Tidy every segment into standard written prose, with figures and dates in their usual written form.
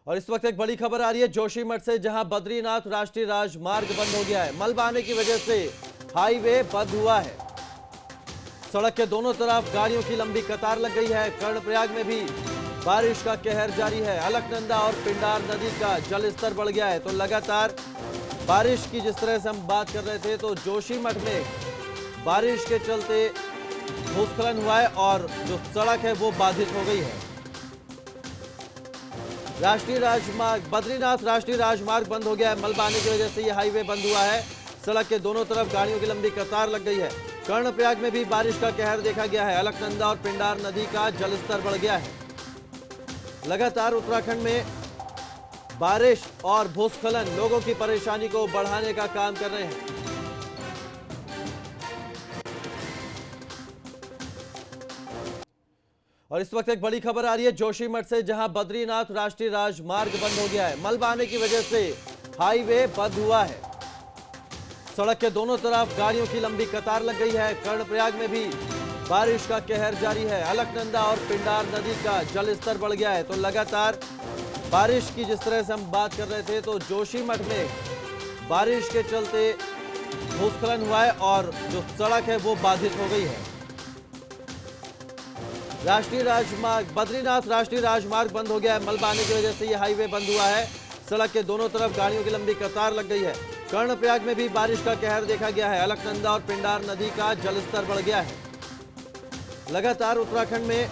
और इस वक्त एक बड़ी खबर आ रही है जोशीमठ से, जहां बद्रीनाथ राष्ट्रीय राजमार्ग बंद हो गया है। मलबा आने की वजह से हाईवे बंद हुआ है। सड़क के दोनों तरफ गाड़ियों की लंबी कतार लग गई है। कर्णप्रयाग में भी बारिश का कहर जारी है। अलकनंदा और पिंडार नदी का जलस्तर बढ़ गया है। तो लगातार बारिश की जिस तरह से हम बात कर रहे थे, तो जोशीमठ में बारिश के चलते भूस्खलन हुआ है और जो सड़क है वो बाधित हो गई है। राष्ट्रीय राजमार्ग बद्रीनाथ राष्ट्रीय राजमार्ग बंद हो गया है। मलबा आने की वजह से ये हाईवे बंद हुआ है। सड़क के दोनों तरफ गाड़ियों की लंबी कतार लग गई है। कर्णप्रयाग में भी बारिश का कहर देखा गया है। अलकनंदा और पिंडार नदी का जलस्तर बढ़ गया है। लगातार उत्तराखंड में बारिश और भूस्खलन लोगों की परेशानी को बढ़ाने का काम कर रहे हैं। और इस वक्त एक बड़ी खबर आ रही है जोशीमठ से, जहां बद्रीनाथ राष्ट्रीय राजमार्ग बंद हो गया है। मलबा आने की वजह से हाईवे बंद हुआ है। सड़क के दोनों तरफ गाड़ियों की लंबी कतार लग गई है। कर्णप्रयाग में भी बारिश का कहर जारी है। अलकनंदा और पिंडार नदी का जलस्तर बढ़ गया है। तो लगातार बारिश की जिस तरह से हम बात कर रहे थे, तो जोशीमठ में बारिश के चलते भूस्खलन हुआ है और जो सड़क है वो बाधित हो गई है। राष्ट्रीय राजमार्ग बद्रीनाथ राष्ट्रीय राजमार्ग बंद हो गया है। मलबा आने की वजह से यह हाईवे बंद हुआ है। सड़क के दोनों तरफ गाड़ियों की लंबी कतार लग गई है। कर्णप्रयाग में भी बारिश का कहर देखा गया है। अलकनंदा और पिंडार नदी का जलस्तर बढ़ गया है। लगातार उत्तराखंड में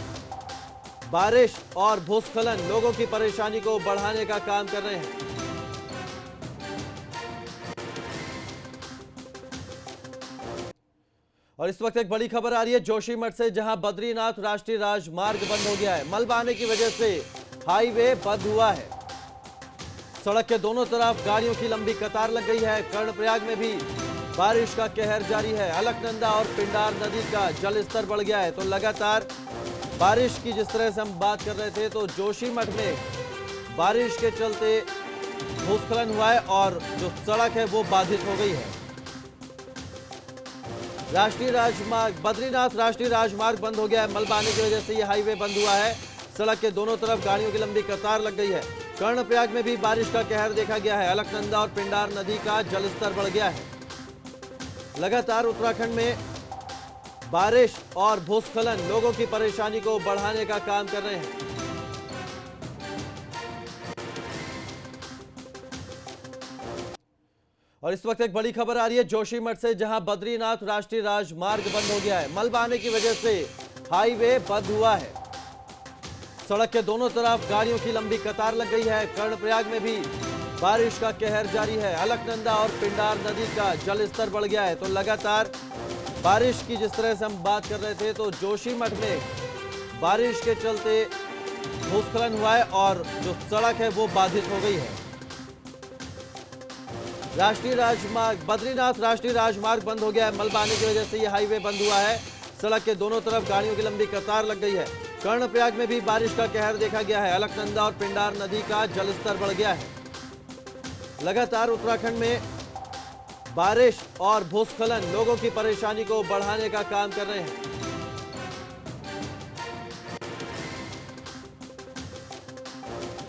बारिश और भूस्खलन लोगों की परेशानी को बढ़ाने का काम कर रहे हैं। और इस वक्त एक बड़ी खबर आ रही है जोशीमठ से, जहां बद्रीनाथ राष्ट्रीय राजमार्ग बंद हो गया है। मलबा आने की वजह से हाईवे बंद हुआ है। सड़क के दोनों तरफ गाड़ियों की लंबी कतार लग गई है। कर्णप्रयाग में भी बारिश का कहर जारी है। अलकनंदा और पिंडार नदी का जलस्तर बढ़ गया है। तो लगातार बारिश की जिस तरह से हम बात कर रहे थे, तो जोशीमठ में बारिश के चलते भूस्खलन हुआ है और जो सड़क है वो बाधित हो गई है। राष्ट्रीय राजमार्ग बद्रीनाथ राष्ट्रीय राजमार्ग बंद हो गया है। मलबा आने की वजह से यह हाईवे बंद हुआ है। सड़क के दोनों तरफ गाड़ियों की लंबी कतार लग गई है। कर्णप्रयाग में भी बारिश का कहर देखा गया है। अलकनंदा और पिंडार नदी का जलस्तर बढ़ गया है। लगातार उत्तराखंड में बारिश और भूस्खलन लोगों की परेशानी को बढ़ाने का काम कर रहे हैं। और इस वक्त एक बड़ी खबर आ रही है जोशीमठ से, जहां बद्रीनाथ राष्ट्रीय राजमार्ग बंद हो गया है। मलबा आने की वजह से हाईवे बंद हुआ है। सड़क के दोनों तरफ गाड़ियों की लंबी कतार लग गई है। कर्णप्रयाग में भी बारिश का कहर जारी है। अलकनंदा और पिंडार नदी का जलस्तर बढ़ गया है। तो लगातार बारिश की जिस तरह से हम बात कर रहे थे, तो जोशीमठ में बारिश के चलते भूस्खलन हुआ है और जो सड़क है वो बाधित हो गई है। राष्ट्रीय राजमार्ग बद्रीनाथ राष्ट्रीय राजमार्ग बंद हो गया है। मलबा आने की वजह से यह हाईवे बंद हुआ है। सड़क के दोनों तरफ गाड़ियों की लंबी कतार लग गई है। कर्णप्रयाग में भी बारिश का कहर देखा गया है। अलकनंदा और पिंडार नदी का जलस्तर बढ़ गया है। लगातार उत्तराखंड में बारिश और भूस्खलन लोगों की परेशानी को बढ़ाने का काम कर रहे हैं।